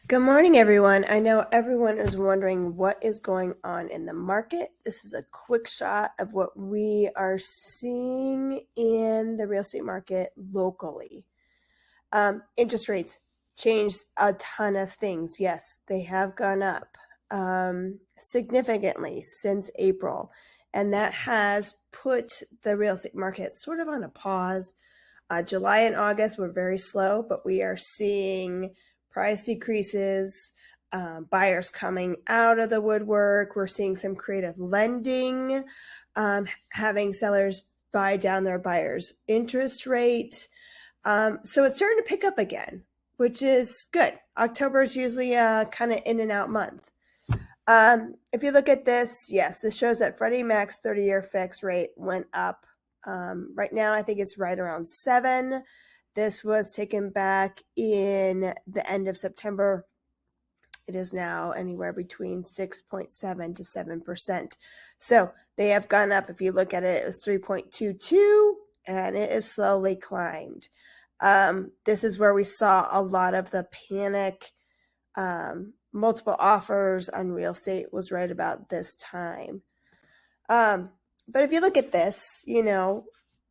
Good morning, everyone. I know everyone is wondering what is going on in the market. This is a quick shot of what we are seeing in the real estate market locally. Interest rates changed a ton of things. Yes, they have gone up significantly since April, and that has put the real estate market sort of on a pause. July and August were very slow, but we are seeing price decreases, buyers coming out of the woodwork. We're seeing some creative lending, having sellers buy down their buyers' interest rate. So it's starting to pick up again, which is good. October is usually a kind of in and out month. If you look at this, yes, this shows that Freddie Mac's 30-year fixed rate went up. Right now, I think it's right around 7. This was taken back in the end of September. It is now anywhere between 6.7 to 7%. So they have gone up. If you look at it, it was 3.22, and it has slowly climbed. This is where we saw a lot of the panic. Multiple offers on real estate was right about this time. But if you look at this,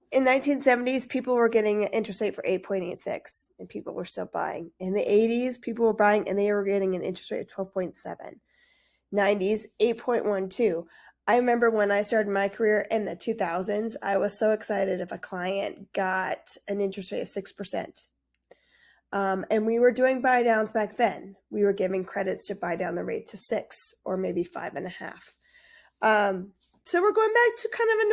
in 1970s, people were getting an interest rate for 8.86, and people were still buying. In the 80s, people were buying, and they were getting an interest rate of 12.7. 90s, 8.12. I remember when I started my career in the 2000s, I was so excited if a client got an interest rate of 6%. And we were doing buy downs back then. We were giving credits to buy down the rate to 6 or maybe 5.5. So we're going back to kind of a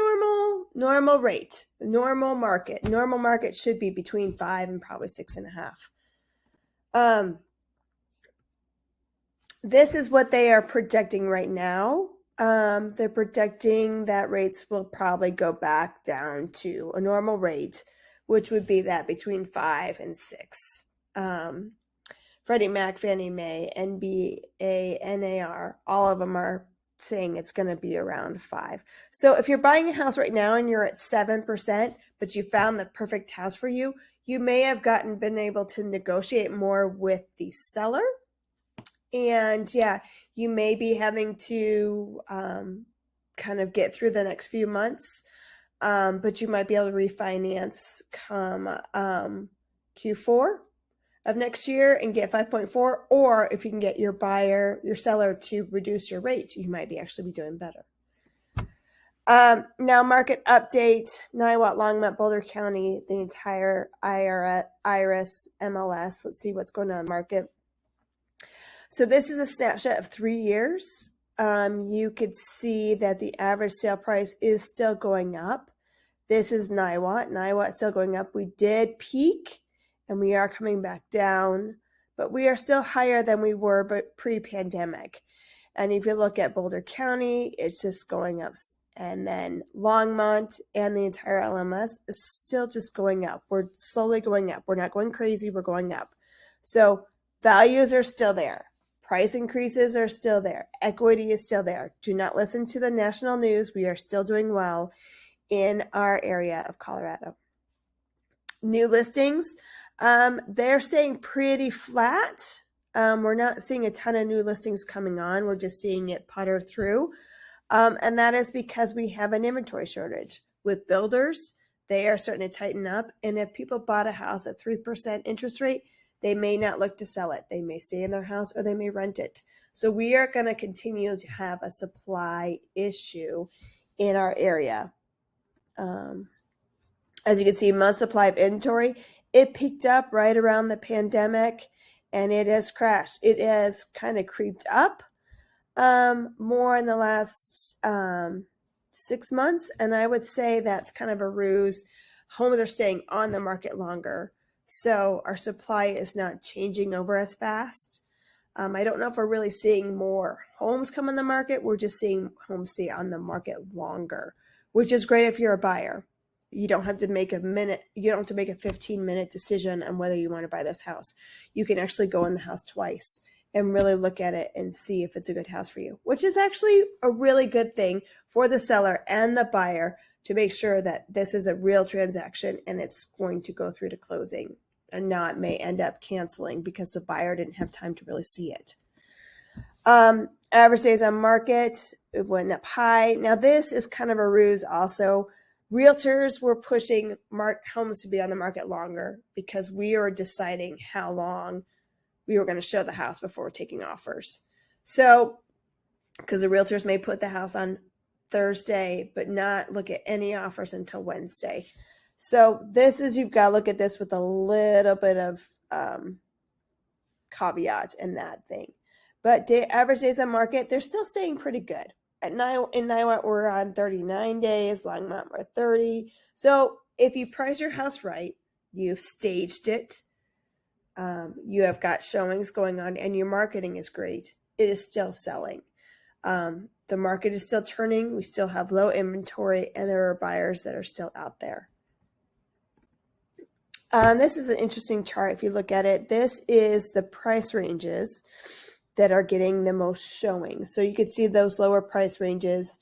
normal rate, normal market. Normal market should be between 5 and probably 6.5. This is what they are projecting right now. They're projecting that rates will probably go back down to a normal rate, which would be that between 5 and 6. Freddie Mac, Fannie Mae, NBA, NAR, all of them are saying it's going to be around 5. So if you're buying a house right now and you're at 7%, but you found the perfect house for you, you may have been able to negotiate more with the seller. And yeah, you may be having to kind of get through the next few months, but you might be able to refinance come Q4 of next year and get 5.4, or if you can get your seller to reduce your rate, you might actually be doing better. Now, market update: Niwot, Longmont, Boulder County, the entire IRS, MLS. Let's see what's going on in the market. So this is a snapshot of 3 years. You could see that the average sale price is still going up. This is Niwot. Niwot still going up. We did peak, and we are coming back down, but we are still higher than we were pre-pandemic. And if you look at Boulder County, it's just going up. And then Longmont and the entire LMS is still just going up. We're slowly going up. We're not going crazy. We're going up. So values are still there. Price increases are still there. Equity is still there. Do not listen to the national news. We are still doing well in our area of Colorado. New listings, they're staying pretty flat. We're not seeing a ton of new listings coming on. We're just seeing it putter through. And that is because we have an inventory shortage. With builders, they are starting to tighten up. And if people bought a house at 3% interest rate, they may not look to sell it. They may stay in their house or they may rent it. So we are going to continue to have a supply issue in our area. As you can see, month supply of inventory, it peaked up right around the pandemic, and it has crashed. It has kind of creeped up more in the last 6 months, and I would say that's kind of a ruse. Homes are staying on the market longer, so our supply is not changing over as fast. I don't know if we're really seeing more homes come on the market. We're just seeing homes stay on the market longer, which is great if you're a buyer. You don't have to make a 15-minute decision on whether you want to buy this house. You can actually go in the house twice and really look at it and see if it's a good house for you, which is actually a really good thing for the seller and the buyer to make sure that this is a real transaction and it's going to go through to closing not may end up canceling because the buyer didn't have time to really see it. Average days on market, it went up high. Now this is kind of a ruse also. Realtors were pushing homes to be on the market longer because we are deciding how long we were going to show the house before taking offers. So, because the realtors may put the house on Thursday, but not look at any offers until Wednesday. So this is, you've got to look at this with a little bit of caveat in that thing. But average days on market, they're still staying pretty good. In Niwot, we're on 39 days. Longmont, we're 30. So if you price your house right, you've staged it, you have got showings going on, and your marketing is great, it is still selling. The market is still turning. We still have low inventory, and there are buyers that are still out there. This is an interesting chart. If you look at it, this is the price ranges that are getting the most showings. So you can see those lower price ranges,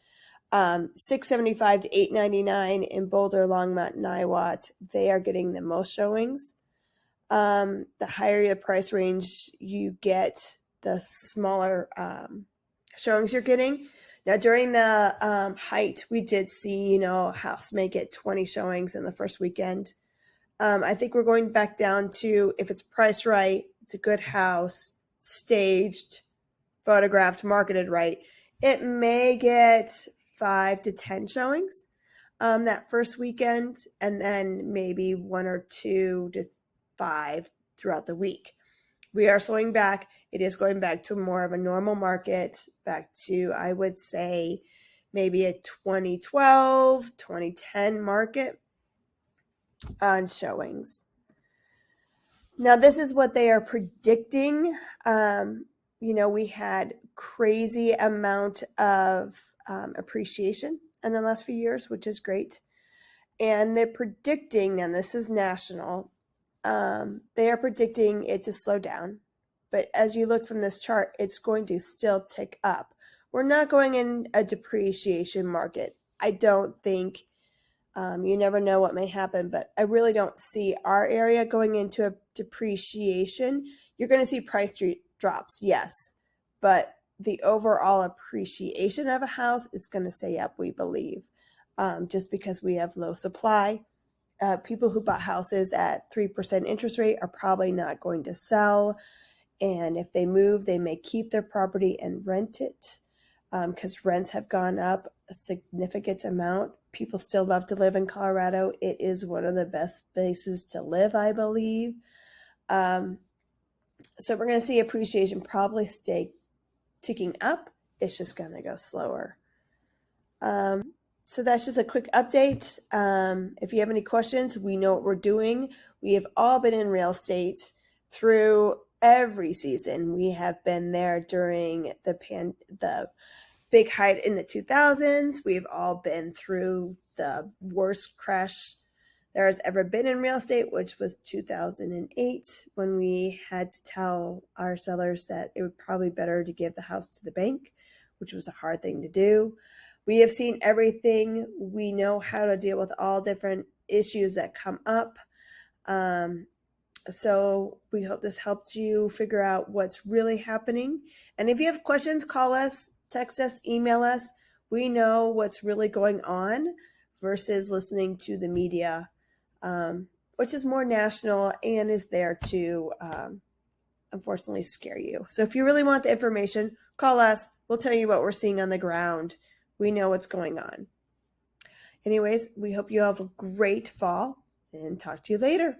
$675 to $899 in Boulder, Longmont, Niwot. They are getting the most showings. The higher your price range you get, the smaller showings you're getting. Now during the height, we did see, a house may get 20 showings in the first weekend. I think we're going back down to, if it's priced right, it's a good house, staged, photographed, marketed right, it may get 5 to 10 showings that first weekend, and then maybe 1 or 2 to 5 throughout the week. We are slowing back. It is going back to more of a normal market, back to, I would say, maybe a 2012, 2010 market on showings. Now, this is what they are predicting. We had crazy amount of appreciation in the last few years, which is great. And they're predicting, and this is national, they are predicting it to slow down. But as you look from this chart, it's going to still tick up. We're not going in a depreciation market. I don't think, you never know what may happen, but I really don't see our area going into a depreciation. You're going to see price drops, yes, but the overall appreciation of a house is going to stay up, we believe, just because we have low supply. People who bought houses at 3% interest rate are probably not going to sell. And if they move, they may keep their property and rent it because rents have gone up a significant amount. People still love to live in Colorado. It is one of the best places to live, I believe. So we're going to see appreciation probably stay ticking up. It's just going to go slower. So that's just a quick update. If you have any questions, we know what we're doing. We have all been in real estate through every season. We have been there during the big height in the 2000s. We've all been through the worst crash there has ever been in real estate, which was 2008, when we had to tell our sellers that it would probably be better to give the house to the bank, which was a hard thing to do. We have seen everything. We know how to deal with all different issues that come up. So we hope this helped you figure out what's really happening. And if you have questions, call us, text us, email us. We know what's really going on versus listening to the media, which is more national and is there to, unfortunately, scare you. So if you really want the information, call us. We'll tell you what we're seeing on the ground. We know what's going on. Anyways, we hope you have a great fall and talk to you later.